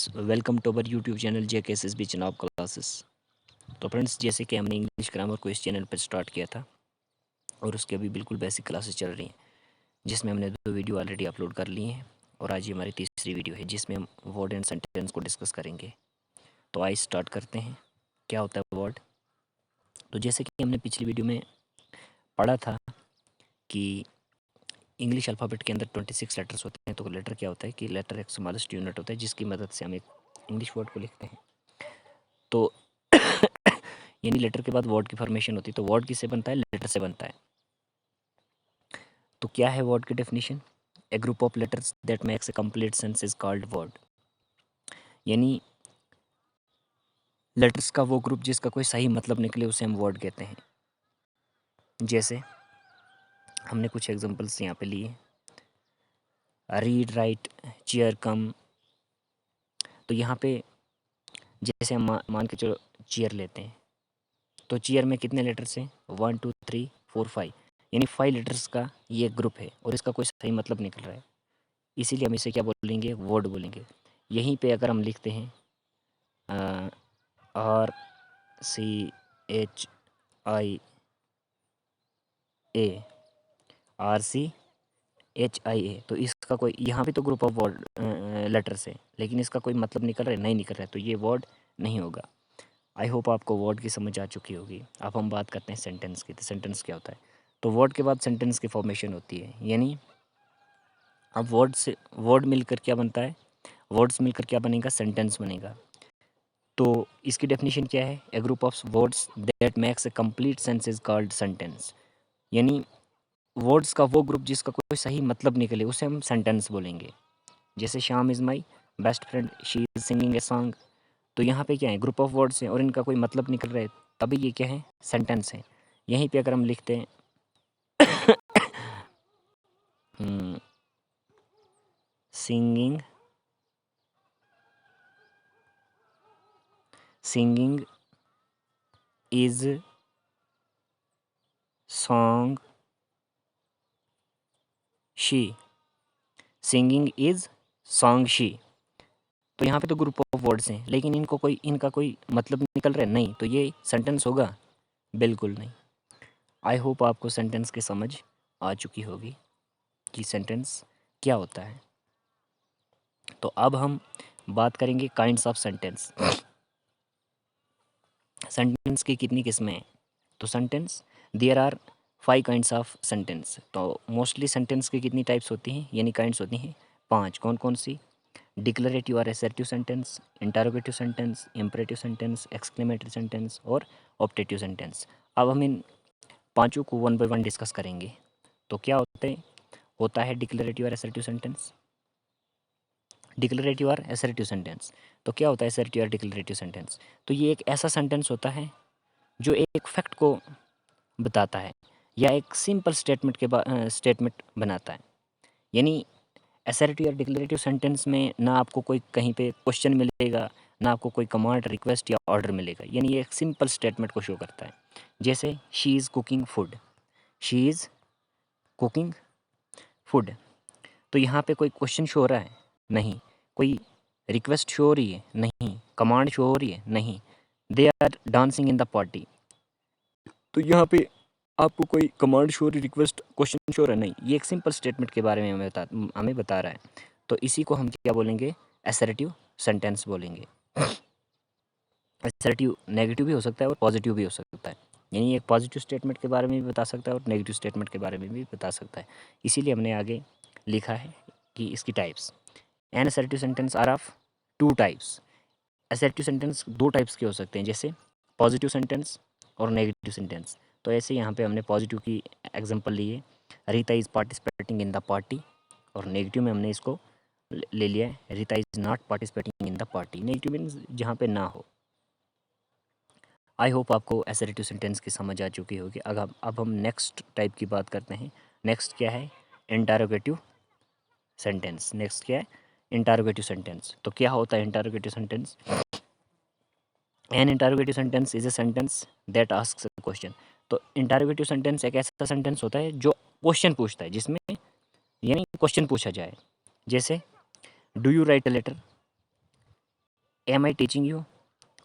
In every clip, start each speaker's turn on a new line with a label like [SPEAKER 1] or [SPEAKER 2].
[SPEAKER 1] Friends, welcome to our YouTube channel JKSSB Chenab classes. तो friends, जैसे कि हमने इंग्लिश ग्रामर को इस चैनल पर स्टार्ट किया था और उसके अभी बिल्कुल बेसिक क्लासेस चल रही हैं, जिसमें हमने 2 वीडियो ऑलरेडी अपलोड कर लिए हैं और आज ये हमारी तीसरी वीडियो है जिसमें हम वर्ड एंड सेंटेंस को डिस्कस करेंगे। तो आइए स्टार्ट करते हैं। क्या होता है वर्ड? तो जैसे कि हमने पिछली वीडियो में पढ़ा था कि इंग्लिश अल्फ़ाबेट के अंदर 26 लेटर्स होते हैं। तो लेटर क्या होता है कि लेटर एक स्मॉलेस्ट यूनिट होता है जिसकी मदद से हम एक इंग्लिश वर्ड को लिखते हैं। तो यानी लेटर के बाद वर्ड की फॉर्मेशन होती है। तो वर्ड किससे बनता है? लेटर से बनता है। तो क्या है वर्ड की definition? A group of letters that makes a complete sense is called word. यानी लेटर्स का वो ग्रुप जिसका कोई सही मतलब निकले उसे हम वर्ड कहते हैं। जैसे हमने कुछ एग्जांपल्स यहाँ पे लिए, रीड, राइट, चेयर, कम। तो यहाँ पे जैसे हम मान के चलो चेयर लेते हैं, तो चेयर में कितने लेटर्स हैं? 1 2 3 4 5, यानी 5 लेटर्स का ये ग्रुप है और इसका कोई सही मतलब निकल रहा है, इसीलिए हम इसे क्या बोलेंगे? वर्ड बोलेंगे। यहीं पे अगर हम लिखते हैं RCHIA, RCHIA, तो इसका कोई यहाँ पे तो ग्रुप ऑफ वर्ड लेटर्स है, लेकिन इसका कोई मतलब निकल रहा है? नहीं निकल रहा है, तो ये वर्ड नहीं होगा। आई होप आपको वर्ड की समझ आ चुकी होगी। अब हम बात करते हैं सेंटेंस की। तो सेंटेंस क्या होता है? तो वर्ड के बाद सेंटेंस की फॉर्मेशन होती है। यानी अब वर्ड से वर्ड मिलकर क्या बनता है? वर्ड्स मिलकर क्या बनेगा? सेंटेंस बनेगा। तो इसकी डेफिनेशन क्या है? A group of words that makes a complete sense is called sentence. यानी वर्ड्स का वो ग्रुप जिसका कोई सही मतलब निकले उसे हम सेंटेंस बोलेंगे। जैसे Shyam is my best friend, she is singing a song. तो यहाँ पे क्या है? ग्रुप ऑफ वर्ड्स हैं और इनका कोई मतलब निकल रहा है, तभी ये क्या है? सेंटेंस है। यहीं पे अगर हम लिखते हैं singing is song she, singing is song she. तो यहाँ पे तो ग्रुप ऑफ वर्ड्स हैं, लेकिन इनका कोई मतलब निकल रहा है? नहीं, तो ये सेंटेंस होगा? बिल्कुल नहीं। आई होप आपको सेंटेंस की समझ आ चुकी होगी कि सेंटेंस क्या होता है। तो अब हम बात करेंगे काइंड्स ऑफ सेंटेंस। सेंटेंस की कितनी किस्में हैं? तो sentence, there are 5 kinds of sentence. तो मोस्टली सेंटेंस की कितनी टाइप्स होती हैं, यानी काइंड्स होती हैं 5। कौन कौन सी? डिक्लेरेटिव और assertive sentence, interrogative sentence, imperative sentence, exclamatory sentence और ऑप्टेटिव सेंटेंस। अब हम इन पांचों को 1 बाय 1 डिस्कस करेंगे। तो क्या होता है डिक्लेरेटिव और असर्टिव सेंटेंस? डिक्लेरेटिव और असर्टिव सेंटेंस। तो क्या होता है असर्टिव और डिक्लेरेटिव सेंटेंस? तो ये एक ऐसा सेंटेंस होता है जो एक फैक्ट को बताता है या एक सिंपल स्टेटमेंट बनाता है। यानी असर्टिव और डिक्लेरेटिव सेंटेंस में ना आपको कोई कहीं पे क्वेश्चन मिलेगा, ना आपको कोई कमांड, रिक्वेस्ट या ऑर्डर मिलेगा। यानी ये एक सिंपल स्टेटमेंट को शो करता है। जैसे she is cooking food, she is cooking food. तो यहाँ पे कोई क्वेश्चन शो हो रहा है? नहीं। कोई रिक्वेस्ट शो हो रही है? नहीं। कमांड शो हो रही है? नहीं। They are dancing in the party. तो यहाँ पे आपको कोई command show, request, question show रहा है? नहीं। ये एक सिंपल स्टेटमेंट के बारे में हमें बता रहा है। तो इसी को हम क्या बोलेंगे? असर्टिव सेंटेंस बोलेंगे। असर्टिव नेगेटिव भी हो सकता है और पॉजिटिव भी हो सकता है। यानी एक पॉजिटिव स्टेटमेंट के बारे में भी बता सकता है और नेगेटिव स्टेटमेंट के बारे में भी बता सकता है। इसीलिए हमने आगे लिखा है कि इसकी types. An assertive sentence are of 2 types. Assertive sentence 2 types के हो सकते हैं, जैसे पॉजिटिव सेंटेंस और नेगेटिव सेंटेंस। तो ऐसे यहाँ पे हमने पॉजिटिव की एग्जांपल ली है, Rita is participating in the party. और नेगेटिव में हमने इसको ले लिया है, Rita is not participating in the party. Negative means जहाँ पे ना हो। आई होप आपको असर्टिव सेंटेंस की समझ आ चुकी होगी। अब हम नेक्स्ट टाइप की बात करते हैं। नेक्स्ट क्या है? Interrogative sentence. नेक्स्ट क्या है? Interrogative sentence. तो क्या होता है interrogative sentence? An interrogative sentence is a sentence that asks a question. तो इंटरोगेटिव सेंटेंस एक ऐसा सेंटेंस होता है जो क्वेश्चन पूछता है, जिसमें यानी क्वेश्चन पूछा जाए। जैसे do you write a letter, am I teaching you,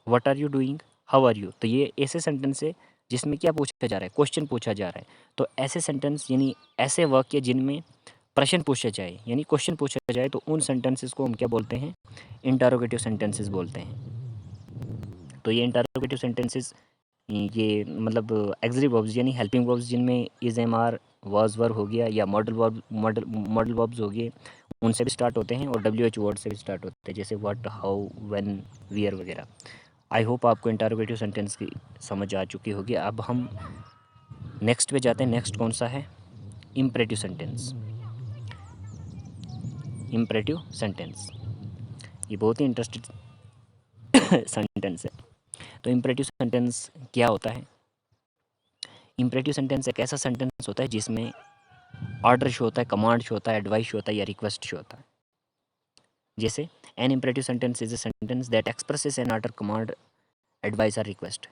[SPEAKER 1] what are you doing, how are you. तो ये ऐसे सेंटेंस है जिसमें क्या पूछा जा रहा है, क्वेश्चन पूछा जा रहा है। तो ऐसे सेंटेंस यानी ऐसे वाक्य जिनमें प्रश्न पूछा जाए यानी क्वेश्चन पूछा जाए, तो उन सेंटेंसेस को हम क्या बोलते हैं, इंटरोगेटिव सेंटेंसेस बोलते हैं। तो ये इंटरोगेटिव सेंटेंसेस ये मतलब एक्सिलरी वर्ब्स यानी हेल्पिंग वर्ब्स जिनमें इज, एम, आर, वाज, वर हो गया, या मॉडल वर्ब्स हो गए, उनसे भी स्टार्ट होते हैं, और डब्ल्यू एच वर्ड से भी स्टार्ट होते हैं, जैसे व्हाट, हाउ, व्हेन, वियर वगैरह। आई होप आपको इंटरोगेटिव सेंटेंस की समझ आ चुकी होगी। अब हम नेक्स्ट पे जाते हैं। नेक्स्ट कौन सा है, इम्परेटिव सेंटेंस। इम्परेटिव सेंटेंस ये बहुत ही इंटरेस्टिंग सेंटेंस है। तो इम्परेटिव सेंटेंस क्या होता है, इम्परेटिव सेंटेंस एक ऐसा सेंटेंस होता है जिसमें ऑर्डर शो होता है, कमांड शो होता है, एडवाइस शो होता है, या रिक्वेस्ट शो होता है। जैसे an imperative sentence is a sentence that expresses an order, command, advice और रिक्वेस्ट।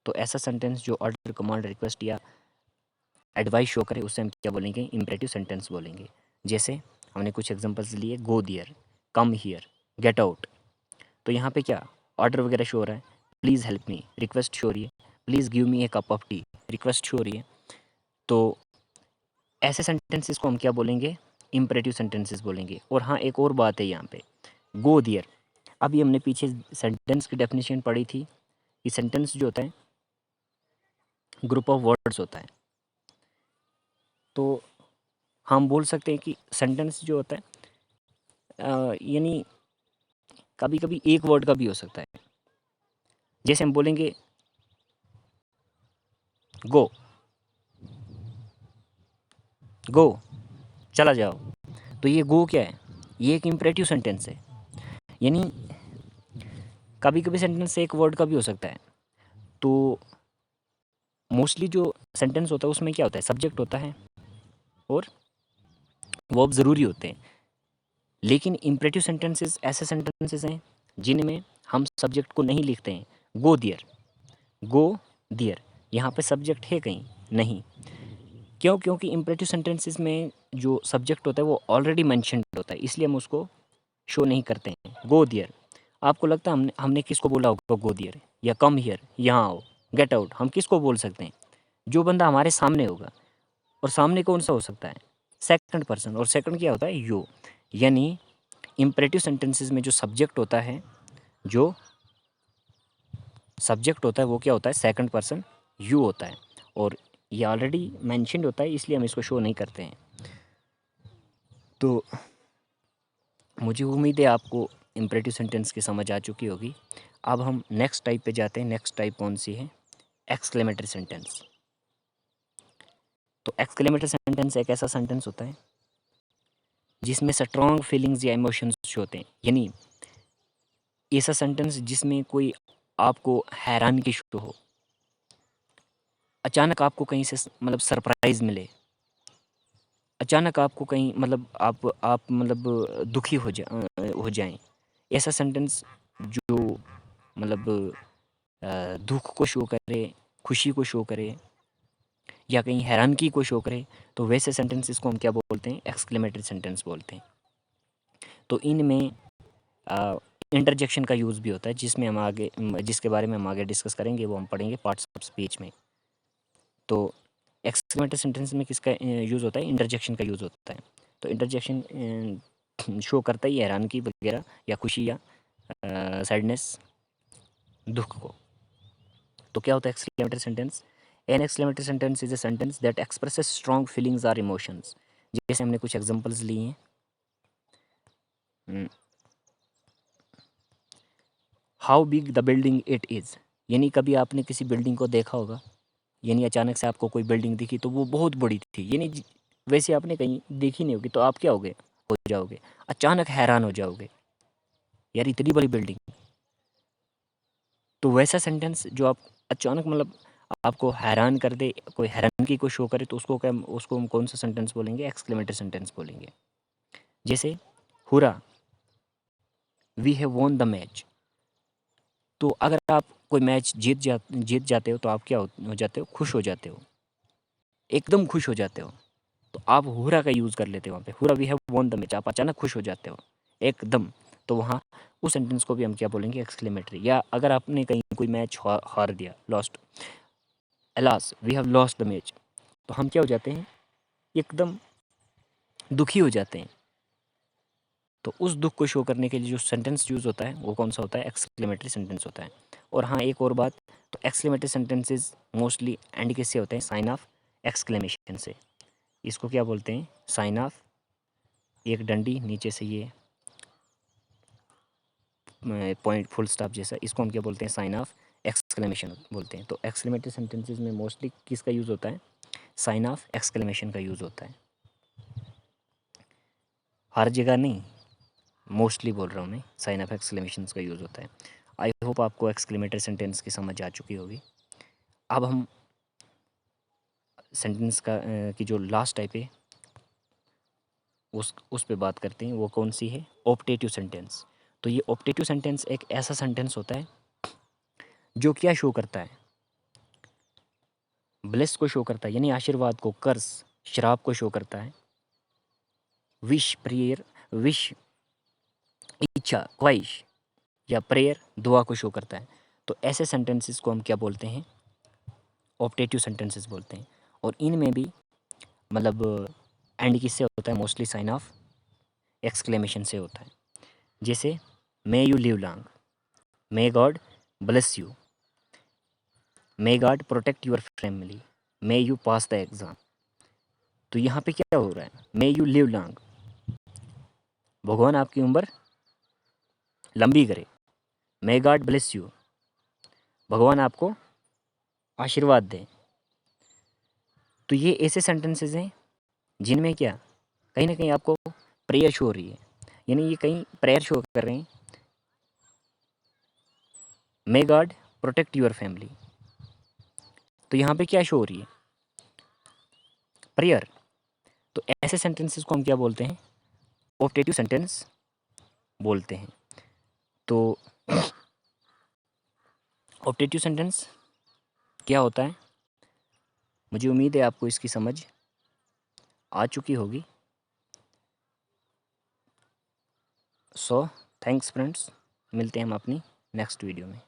[SPEAKER 1] तो ऐसा सेंटेंस जो ऑर्डर, कमांड, रिक्वेस्ट या एडवाइस शो करे उससे हम क्या बोलेंगे, इम्परेटिव सेंटेंस बोलेंगे। जैसे हमने कुछ एग्जांपल्स लिए, go there, come here, get out. तो यहाँ पे क्या ऑर्डर वगैरह शो हो रहा है, please help me, request show हो रही है, please give me A cup of T, request show हो रही है। तो ऐसे सेंटेंसेस को हम क्या बोलेंगे, इम्परेटिव सेंटेंसेस बोलेंगे। और हाँ, एक और बात है यहाँ पे, गो देयर। अभी हमने पीछे सेंटेंस की डेफिनेशन पढ़ी थी कि सेंटेंस जो होता है ग्रुप ऑफ वर्ड्स होता है। तो हम बोल सकते हैं कि सेंटेंस जो होता है यानी कभी कभी एक वर्ड का भी हो सकता है। जैसे हम बोलेंगे गो, गो, चला जाओ। तो ये गो क्या है, ये एक इम्परेटिव सेंटेंस है। यानी कभी कभी सेंटेंस एक वर्ड का भी हो सकता है। तो मोस्टली जो सेंटेंस होता है उसमें क्या होता है, सब्जेक्ट होता है और वर्ब ज़रूरी होते हैं। लेकिन इम्परेटिव सेंटेंसेस ऐसे सेंटेंसेस हैं जिनमें हम सब्जेक्ट को नहीं लिखते हैं। गो दियर, गो दियर, यहाँ पे सब्जेक्ट है कहीं नहीं। क्यों, क्योंकि इम्परेटिव सेंटेंसेस में जो सब्जेक्ट होता है वो ऑलरेडी मेंशन्ड होता है, इसलिए हम उसको शो नहीं करते हैं। गो दियर, आपको लगता है हमने किसको बोला होगा गो दियर, या कम हियर, यहाँ आओ, गेट आउट, हम किसको बोल सकते हैं, जो बंदा हमारे सामने होगा। और सामने कौन सा हो सकता है, सेकंड पर्सन, और सेकंड क्या होता है, यू। यानी इम्परेटिव सेंटेंसेस में जो सब्जेक्ट होता है, जो सब्जेक्ट होता है वो क्या होता है, सेकंड पर्सन यू होता है। और ये ऑलरेडी मेंशन्ड होता है, इसलिए हम इसको शो नहीं करते हैं। तो मुझे उम्मीद है आपको इम्परेटिव सेंटेंस की समझ आ चुकी होगी। अब हम नेक्स्ट टाइप पे जाते हैं। नेक्स्ट टाइप कौन सी है, एक्सक्लेमेटरी सेंटेंस। तो एक्सक्लेमेटरी सेंटेंस एक ऐसा सेंटेंस होता है जिसमें स्ट्रॉन्ग फीलिंग्स या इमोशंस होते हैं। यानी ऐसा सेंटेंस जिसमें कोई आपको हैरान की शो हो, अचानक आपको कहीं से मतलब सरप्राइज़ मिले, अचानक आपको कहीं मतलब आप मतलब दुखी हो जाएं। ऐसा सेंटेंस जो मतलब दुख को शो करे, खुशी को शो करे, या कहीं हैरानगी को शो करे, तो वैसे सेंटेंसेस को हम क्या बोलते हैं, एक्सक्लेमेटरी सेंटेंस बोलते हैं। तो इनमें इंटरजेक्शन का यूज़ भी होता है, जिसके बारे में हम आगे डिस्कस करेंगे, वो हम पढ़ेंगे पार्ट्स ऑफ स्पीच में। तो एक्सक्लेमेटरी सेंटेंस में किसका यूज़ होता है, इंटरजेक्शन का यूज़ होता है। तो इंटरजेक्शन शो करता है हैरानगी वगैरह, या खुशी, या सैडनेस, दुख को। तो क्या होता है exclamatory sentence, an exclamatory sentence is a sentence that expresses strong feelings और इमोशंस। जैसे हमने कुछ एग्जांपल्स लिए हैं, how big the building it is. यानी कभी आपने किसी बिल्डिंग को देखा होगा, यानी अचानक से आपको कोई बिल्डिंग दिखी तो वो बहुत बड़ी थी, यानी वैसे आपने कहीं देखी नहीं होगी, तो आप क्या हो जाओगे, अचानक हैरान हो जाओगे, यार इतनी बड़ी बिल्डिंग। तो वैसा सेंटेंस जो आप अचानक मतलब आपको हैरान कर दे, कोई हैरानगी को शो करे, तो उसको हम कौन सा सेंटेंस बोलेंगे, एक्सक्लेमेटरी सेंटेंस बोलेंगे। जैसे hurrah, we have won the match. तो अगर आप कोई मैच जीत जाते हो, तो आप क्या हो जाते हो, खुश हो जाते हो, एकदम खुश हो जाते हो। तो आप हुरा का यूज़ कर लेते हो वहाँ पे, hurrah we have won the match, आप अचानक खुश हो जाते हो एकदम। तो वहाँ उस सेंटेंस को भी हम क्या बोलेंगे, एक्सक्लेमेटरी। या अगर आपने कहीं कोई मैच हार दिया, lost, alas we have lost the match, तो हम क्या हो जाते हैं, एकदम दुखी हो जाते हैं। तो उस दुख को शो करने के लिए जो सेंटेंस यूज़ होता है वो कौन सा होता है, एक्सक्लेमेटरी सेंटेंस होता है। और हाँ, एक और बात, तो एक्सक्लेमेटरी सेंटेंसेस मोस्टली एंड किससे होते हैं, साइन ऑफ एक्सक्लेमेशन से। इसको क्या बोलते हैं, साइन ऑफ, एक डंडी नीचे से ये पॉइंट फुल स्टॉप जैसा, इसको हम क्या बोलते हैं, साइन ऑफ एक्सक्लेमेशन बोलते हैं। तो एक्सक्लेमेटरी सेंटेंसेस में मोस्टली किसका यूज़ होता है, साइन ऑफ एक्सक्लेमेशन का यूज़ होता है। हर जगह नहीं, मोस्टली बोल रहा हूँ मैं, साइन ऑफ एक्सक्लेमेशन का यूज़ होता है। आई होप आपको एक्सक्लेमेटरी सेंटेंस की समझ आ चुकी होगी। अब हम सेंटेंस का की जो लास्ट टाइप है उस पे बात करते हैं। वो कौन सी है, ऑप्टेटिव सेंटेंस। तो ये ऑप्टेटिव सेंटेंस एक ऐसा सेंटेंस होता है जो क्या शो करता है, ब्लेस को शो करता है, यानी आशीर्वाद को, कर्स, श्राप को शो करता है, विश, प्रेयर, विश, इच्छा, ख्वाहिश, या प्रेयर, दुआ को शो करता है। तो ऐसे सेंटेंसेस को हम क्या बोलते हैं, ऑप्टेटिव सेंटेंसेस बोलते हैं। और इनमें भी मतलब एंड किससे होता है, मोस्टली साइन ऑफ एक्सक्लेमेशन से होता है। जैसे may you live long, may God bless you, may God protect your family, may you pass the exam. तो यहाँ पे क्या हो रहा है, मे यू लिव लॉन्ग, भगवान आपकी उम्र लंबी करे, मे गॉड ब्लेस यू, भगवान आपको आशीर्वाद दे। तो ये ऐसे सेंटेंसेस हैं जिनमें क्या, कहीं ना कहीं आपको प्रेयर शो हो रही है, यानी ये कहीं प्रेयर शो कर रहे हैं, may God protect your family. तो यहाँ पे क्या शो हो रही है, प्रेयर। तो ऐसे सेंटेंसेस को हम क्या बोलते हैं, ऑप्टेटिव सेंटेंस बोलते हैं। तो ऑप्टेटिव सेंटेंस क्या होता है, मुझे उम्मीद है आपको इसकी समझ आ चुकी होगी। सो थैंक्स फ्रेंड्स, मिलते हैं हम अपनी नेक्स्ट वीडियो में।